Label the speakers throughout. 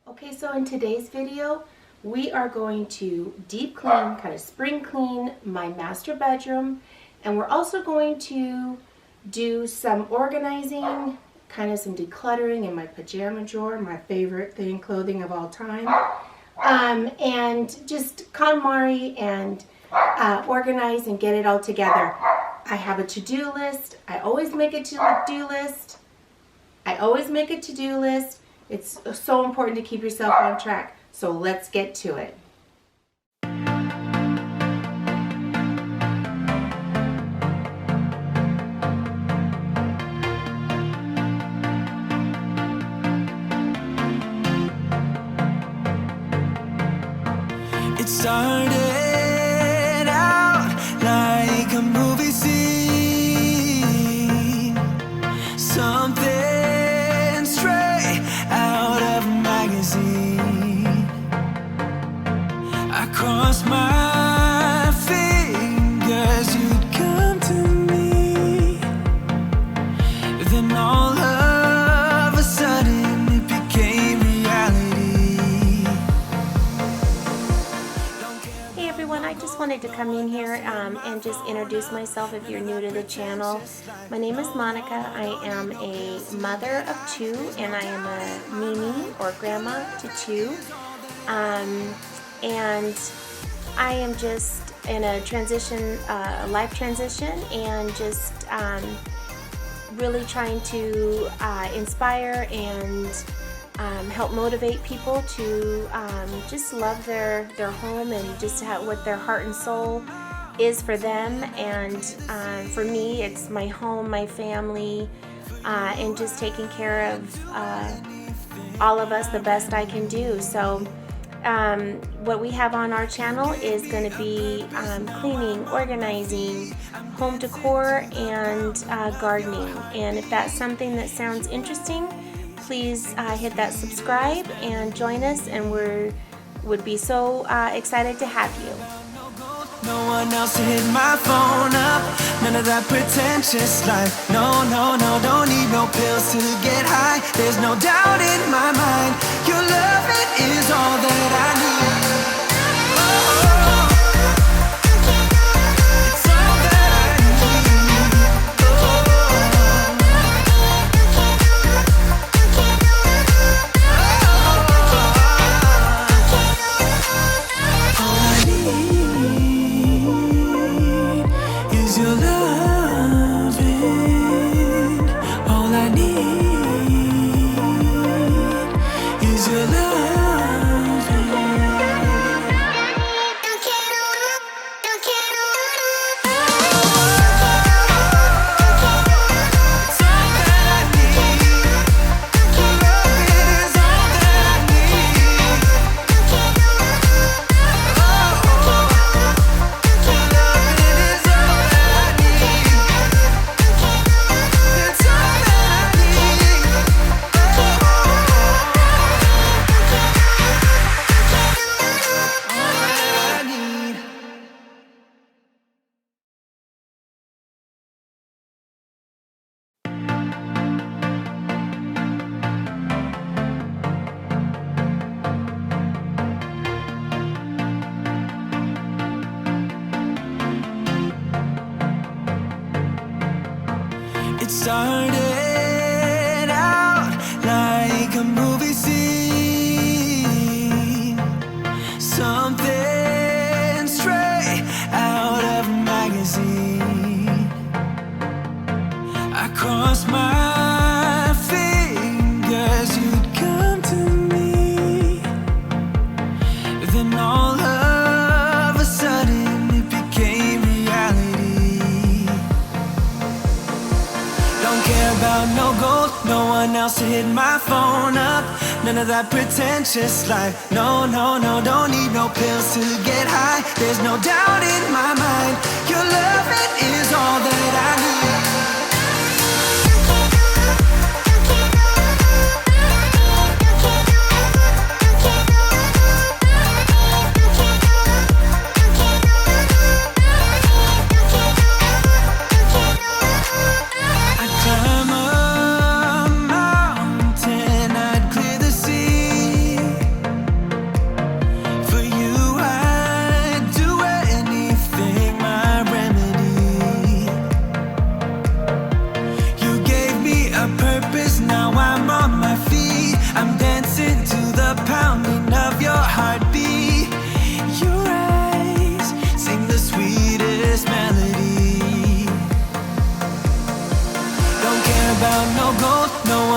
Speaker 1: Okay, so in today's video, we are going to deep clean, kind of spring clean my master bedroom, and we're also going to do some organizing, kind of some decluttering in my pajama drawer, my favorite clothing of all time, and just KonMari and organize and get it all together. I have a to-do list. I always make a to-do list. It's so important to keep yourself on track. So let's get to it.
Speaker 2: It started out like a movie scene, something straight out of a magazine. I crossed my fingers you'd come to me, then all of a sudden it became reality.
Speaker 1: Hey everyone, I just wanted to come in here and just introduce myself if you're new to the channel. My name is Monica. I am a mother of two, and I am a Mimi or grandma to two. And I am just in a transition, life transition, and just really trying to inspire and help motivate people to just love their home and just what their heart and soul is for them. And for me, it's my home, my family, and just taking care of all of us the best I can do. So what we have on our channel is going to be cleaning, organizing, home decor, and gardening. And if that's something that sounds interesting, please hit that subscribe and join us, and would be so excited to have you.
Speaker 2: No one else to hit my phone up, none of that pretentious life. No, don't need no pills to get high. There's no doubt in my mind, your love, it is all that I need. It's all that I need. All I need is your loving. All I need is your loving. It's all that I need. Your loving is all that I need. Your loving is all that I need. It's all that I need. All that I need. It started out like a movie scene, something straight out of a magazine. I crossed my fingers you'd come to me, then all of a sudden it became reality. Don't care about no gold, no one else to hit my phone up, none of that pretentious life. No, don't need no pills to get high. There's no doubt in my mind, your love, it is all that I need. I'd climb a mountain, I'd clear the sea.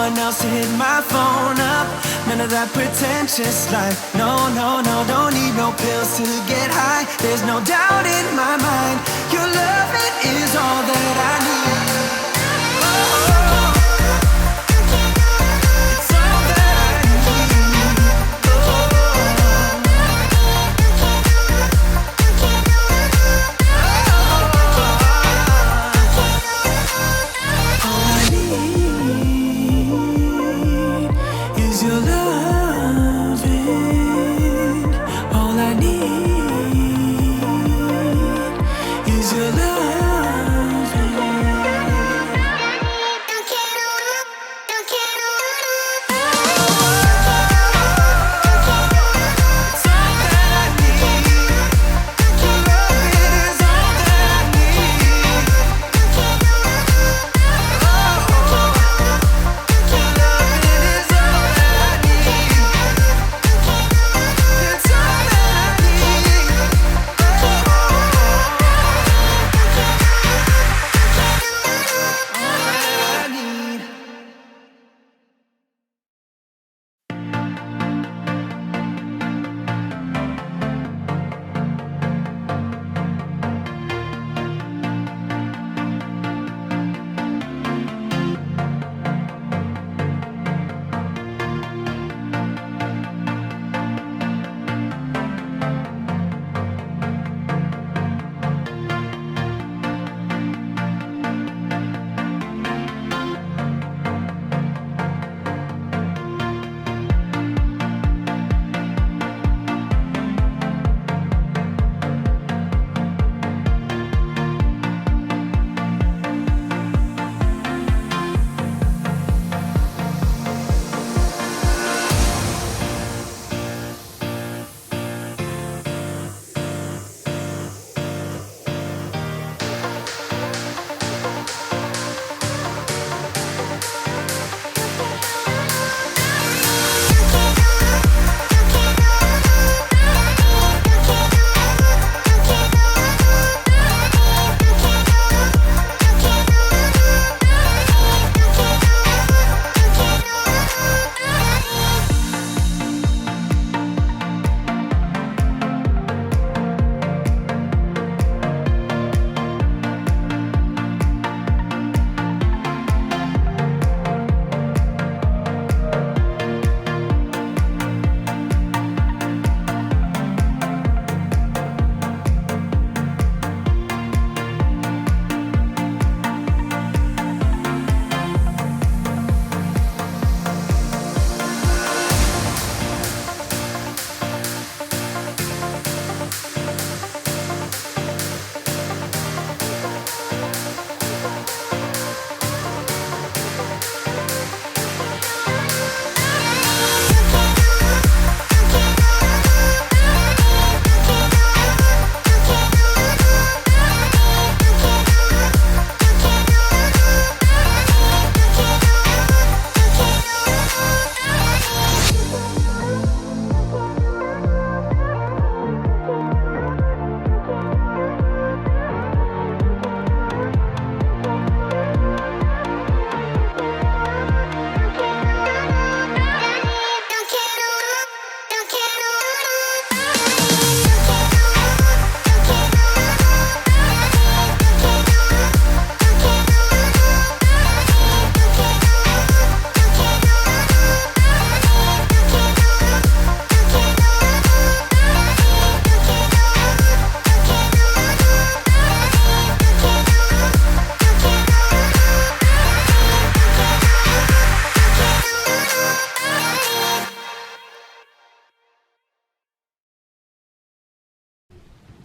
Speaker 2: one else to hit my phone up. None of that pretentious life. No, no, no, don't need no pills to get high. There's no doubt in my mind. Your love, it is all that I need. It's all that I need. All I need is your loving. All I need is your loving. It's all that I need. Your love, it is all that I need. Your love, it is all that I need. It's all that I need. All that I need.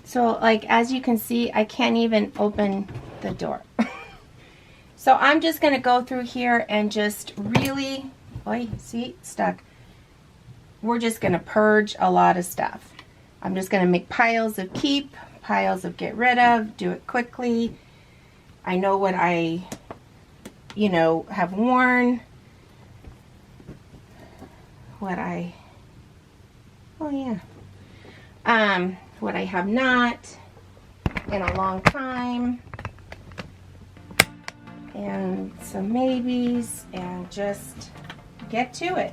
Speaker 1: So like as you can see, I can't even open the door. So I'm just going to go through here and just really, see, stuck. We're just going to purge a lot of stuff. I'm just going to make piles of keep, piles of get rid of, do it quickly. I know what I, have worn. What I have not in a long time. and some maybes and just get to it.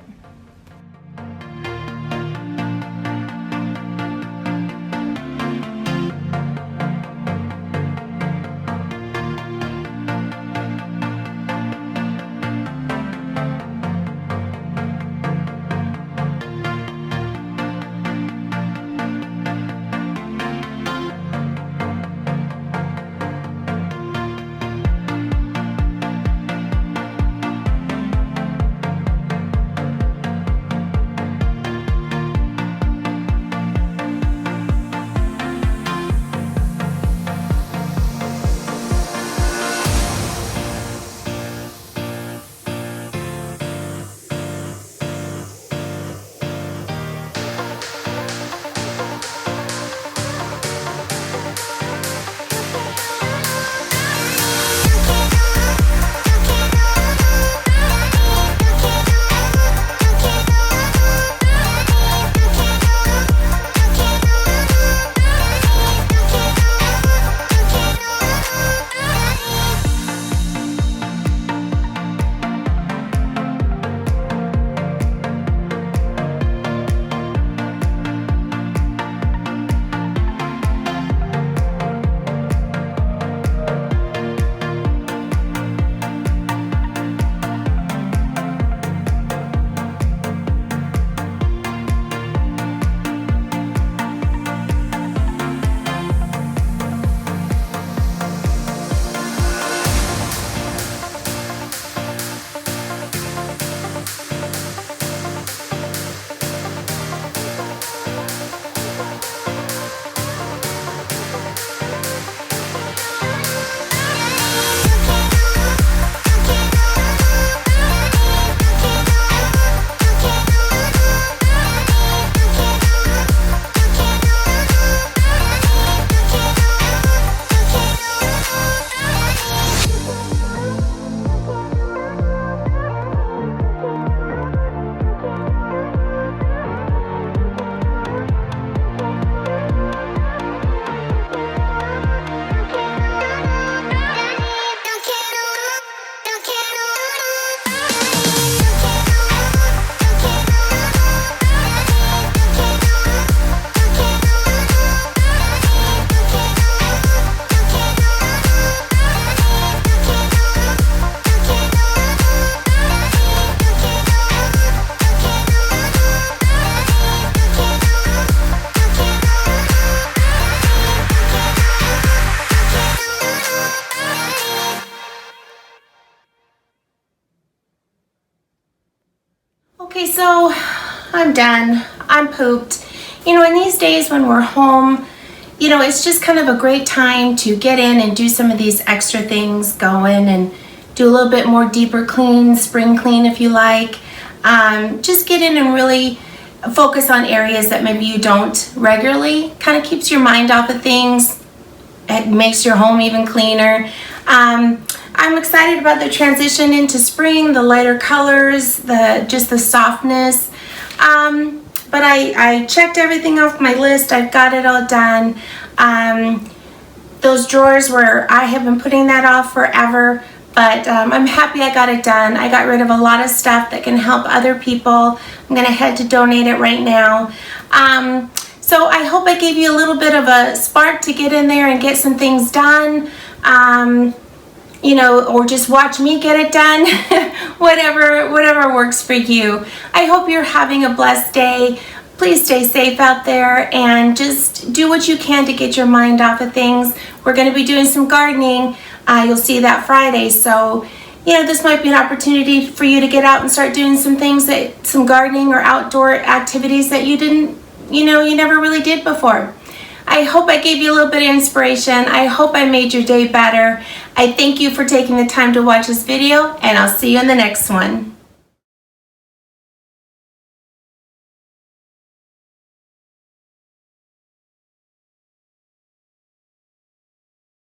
Speaker 1: Okay, so I'm done. I'm pooped. You know, in these days when we're home, you know, it's just kind of a great time to get in and do some of these extra things, go in and do a little bit more deeper clean, spring clean if you like. Just get in and really focus on areas that maybe you don't regularly. Kind of keeps your mind off of things. It makes your home even cleaner. I'm excited about the transition into spring, the lighter colors, just the softness. But I checked everything off my list. I've got it all done. Those drawers I have been putting that off forever, but I'm happy I got it done. I got rid of a lot of stuff that can help other people. I'm gonna head to donate it right now. So I hope I gave you a little bit of a spark to get in there and get some things done. You know, or just watch me get it done. whatever works for you. I hope you're having a blessed day. Please stay safe out there and just do what you can to get your mind off of things. We're going to be doing some gardening. You'll see that Friday. So, you know, this might be an opportunity for you to get out and start doing some things, some gardening or outdoor activities that you never really did before. I hope I gave you a little bit of inspiration. I hope I made your day better. I thank you for taking the time to watch this video, and I'll see you in the next one.